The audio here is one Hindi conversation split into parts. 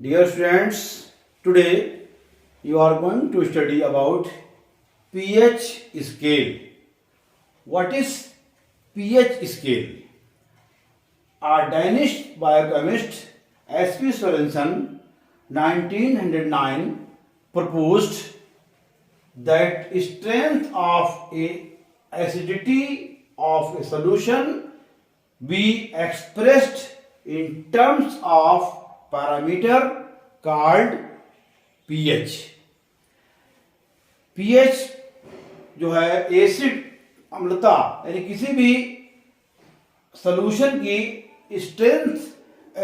Dear students, today you are going to study about pH scale. What is pH scale? A Danish biochemist S.P. Sorensen 1909 proposed that strength of a acidity of a solution be expressed in terms of parameter called pH. pH जो है एसिड अम्लता यानी किसी भी सॉल्यूशन की स्ट्रेंथ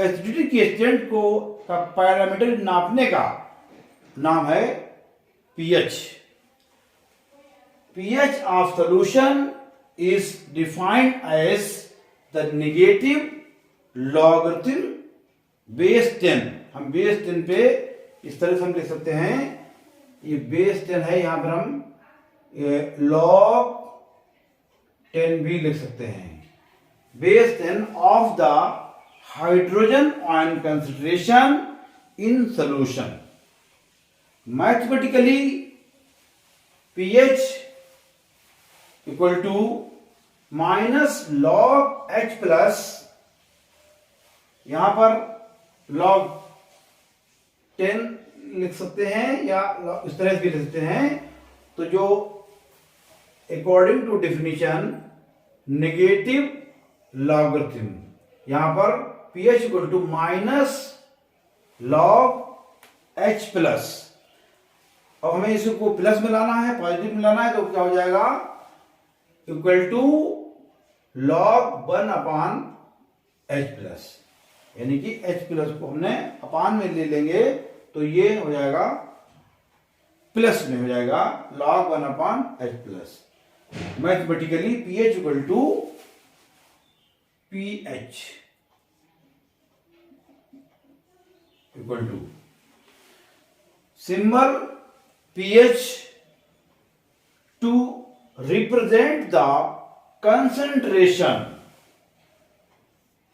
एसिडिटी की स्ट्रेंथ को का पैरामीटर नापने का नाम है pH. pH of solution is defined as the negative logarithm base 10. हम बेस 10 पे इस तरह से हम लिख सकते हैं, ये बेस 10 है, यहां पर हम log 10 भी लिख सकते हैं. Base 10 of the hydrogen ion concentration in solution. Mathematically pH equal to minus log H plus, यहां पर log 10 लिख सकते हैं या इस तरह से भी लिख सकते हैं. तो जो according to definition negative logarithm, यहां पर pH equal to minus log H plus. अब हमें इसको प्लस में लाना है, पॉजिटिव में लाना है, तो क्या हो जाएगा equal to log 1 upon H plus, यानी कि H प्लस को हमने अपान में ले लेंगे तो ये हो जाएगा प्लस में हो जाएगा log 1 upon H plus. Mathematically pH equal to pH equal to symbol pH to represent the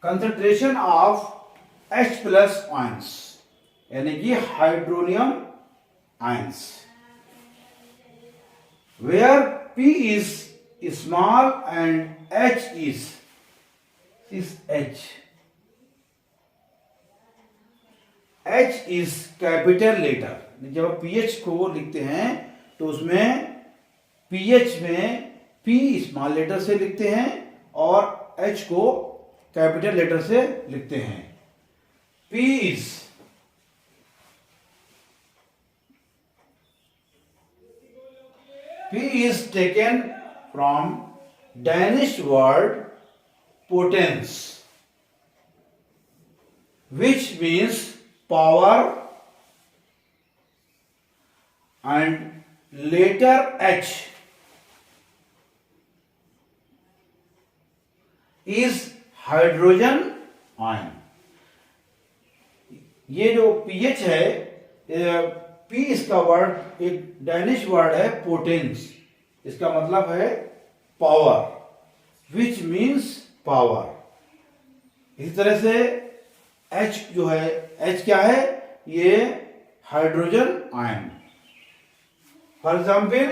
concentration of H plus ions, यानी कि hydronium ions. Where P is small and H is H. H is capital letter. जब आप pH को लिखते हैं तो उसमें pH में P स्मॉल लेटर से लिखते हैं और H को कैपिटल लेटर से लिखते हैं. P is taken from Danish word potence, which means power, and letter H is hydrogen ion. ये जो pH है, P इसका वर्ड एक डैनिश वर्ड है पोटेंस, इसका मतलब है पावर, विच मीन्स पावर. इसी तरह से H जो है, H क्या है, ये hydrogen ion. For example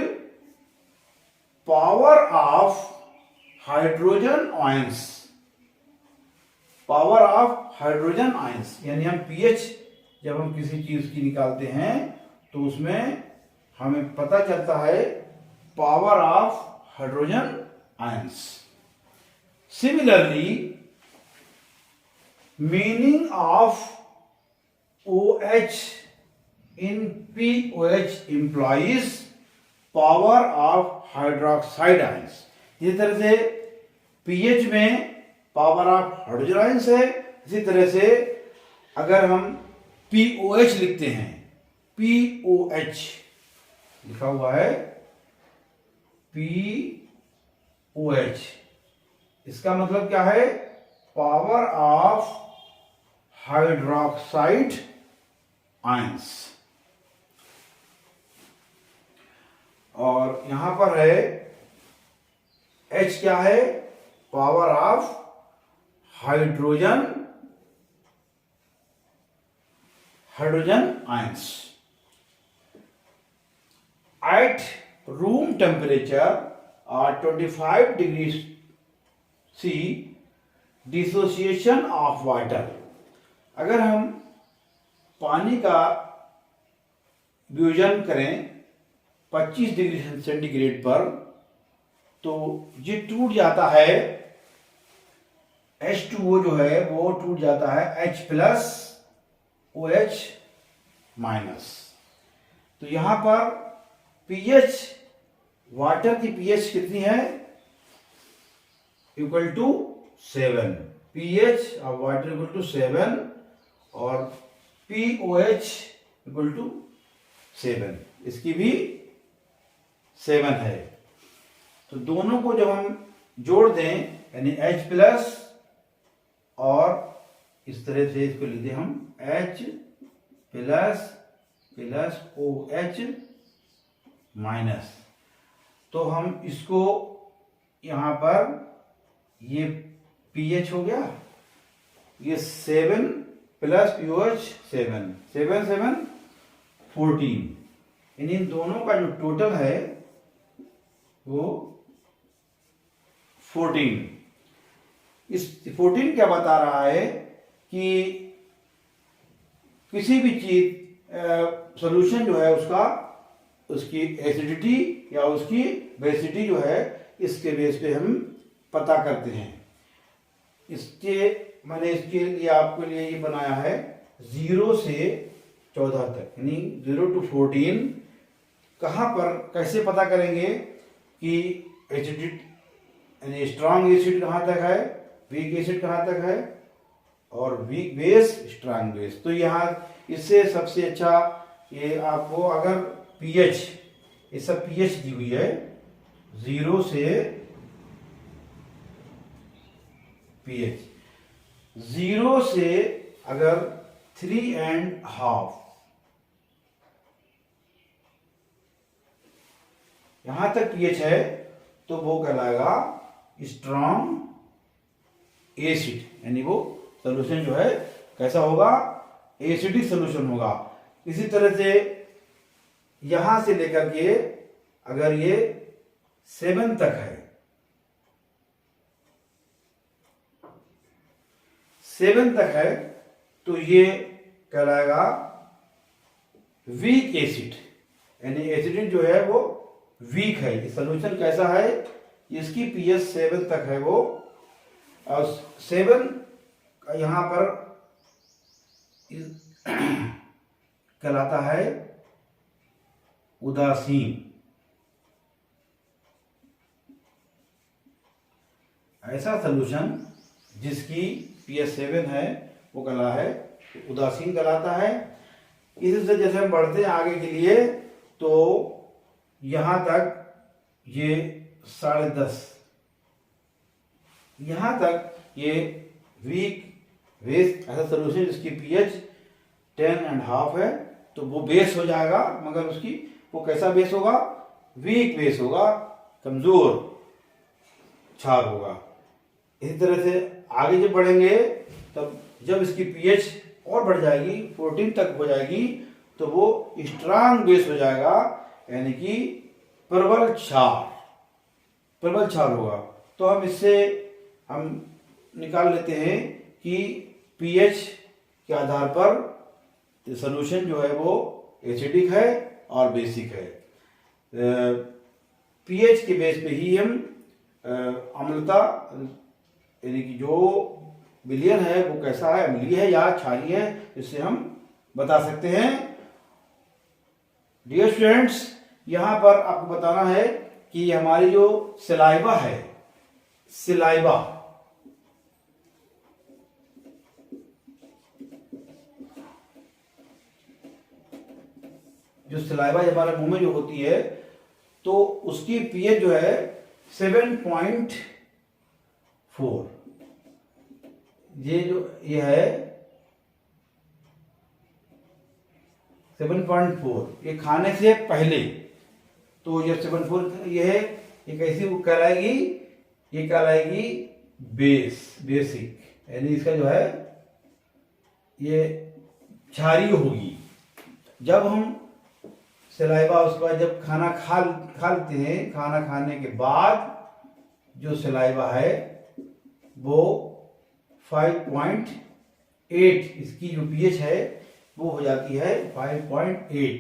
power of hydrogen ions, power of hydrogen ions, यानी हम pH जब हम किसी चीज की निकालते हैं तो उसमें हमें पता चलता है power of hydrogen ions. Similarly meaning of OH in POH employees power of hydroxide ions. इसी तरह से pH में पावर ऑफ हाइड्रोजन आयंस है. इसी तरह से अगर हम POH लिखते हैं, POH लिखा हुआ है POH, इसका मतलब क्या है, पावर ऑफ हाइड्रोक्साइड आयंस. और यहां पर है H क्या है, power of hydrogen hydrogen ions at room temperature or 25 degrees C dissociation of water। अगर हम पानी का वियोजन करें 25 डिग्री सेंटीग्रेड पर तो ये टूट जाता है, H2O जो है वो टूट जाता है H प्लस OH माइनस। तो यहां पर पीएच, वाटर की पीएच कितनी है? Equal to 7। PH of water equal to 7 और पीओएच इक्वल टू 7, इसकी भी 7 है। तो दोनों को जब हम जोड़ दें यानी H प्लस और इस तरह से इसको लिख दें हम H plus plus OH minus, तो हम इसको यहां पर ये पीएच हो गया, ये 7 प्लस पीओएच 7, 7 7 14। इन दोनों का जो टोटल है वो 14। इस 14 क्या बता रहा है कि किसी भी चीज सॉल्यूशन जो है उसकी एसिडिटी या उसकी बेसिटी जो है इसके बेस पे हम पता करते हैं। मैंने इसके लिए आपके लिए ये बनाया है 0 से 14 तक, यानी 0 to 14। कहाँ पर कैसे पता करेंगे कि एसिडिटी यानी स्ट्रांग एसिड कहाँ तक है, वीक एसिड कहाँ तक है और वीक बेस स्ट्रांग बेस। तो यहाँ इससे सबसे अच्छा ये आपको अगर पीएच, ये सब पीएच दी हुई है 0 से पीएच 0 से अगर 3.5 यहां तक पीएच है तो वो कहलाएगा स्ट्रॉन्ग एसिड, यानी वो सॉल्यूशन जो है कैसा होगा, एसिडिक सॉल्यूशन होगा। इसी तरह से यहां से लेकर के अगर ये 7 तक है, 7 तक है तो ये कहलाएगा वीक एसिड, यानी एसिड जो है वो वीक है। ये सॉल्यूशन कैसा है, इसकी पीएच 7 तक है वो, और 7 यहां पर कहलाता है उदासीन। ऐसा सॉल्यूशन जिसकी पीएच 7 है वो कहला है उदासीन कहलाता है। इसी से जैसे हम बढ़ते हैं आगे के लिए तो यहां तक ये 10.5, यहां तक ये वीक बेस ऐसा सॉल्यूशन जिसकी पीएच 10.5 है तो वो बेस हो जाएगा, मगर उसकी वो कैसा बेस होगा, वीक बेस होगा, कमजोर क्षार होगा। इसी तरह से आगे जब बढ़ेंगे तब जब इसकी पीएच और बढ़ जाएगी 14 तक हो जाएगी तो वो स्ट्रांग बेस हो जाएगा, यानी कि प्रबल क्षार होगा। तो हम इससे हम निकाल लेते हैं कि पीएच के आधार पर सॉल्यूशन जो है वो एसिडिक है और बेसिक है। पीएच के बेस पे ही हम अम्लता यानी कि जो विलयन है वो कैसा है, अम्लीय है या क्षारीय है, इससे हम बता सकते हैं। डियर स्टूडेंट्स, यहां पर आपको बताना है कि हमारी जो सलाइवा है, सलाइवा जो सलाइवा हमारे मुंह में जो होती है तो उसकी पीएच जो है 7.4, ये है 7.4, ये खाने से पहले। तो ये 7.4 ये है, ये कैसी कहलाएगी, ये कहलाएगी बेसिक, यानी इसका जो है ये क्षारीय होगी। जब हम सलाइवा उसके बाद जब खाना खा लेते हैं, खाना खाने के बाद जो सलाइवा है वो 5.8, इसकी जो पीएच है वो हो जाती है 5.8,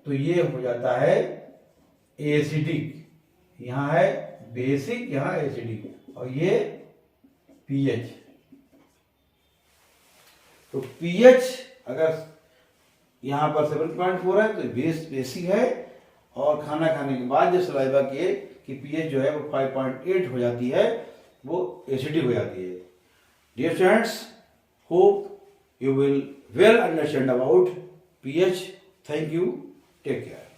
तो ये हो जाता है एसिडिक। यहाँ है बेसिक, यहाँ एसिडिक, और ये पीएच। तो पीएच अगर यहाँ पर 7.4 है तो बेसिक है, और खाना खाने के बाद जो सलाइवा की पीएच जो है वो 5.8 हो जाती है, वो एसिडिक हो जाती है। Dear students, hope you will well understand about pH. Thank you. Take care.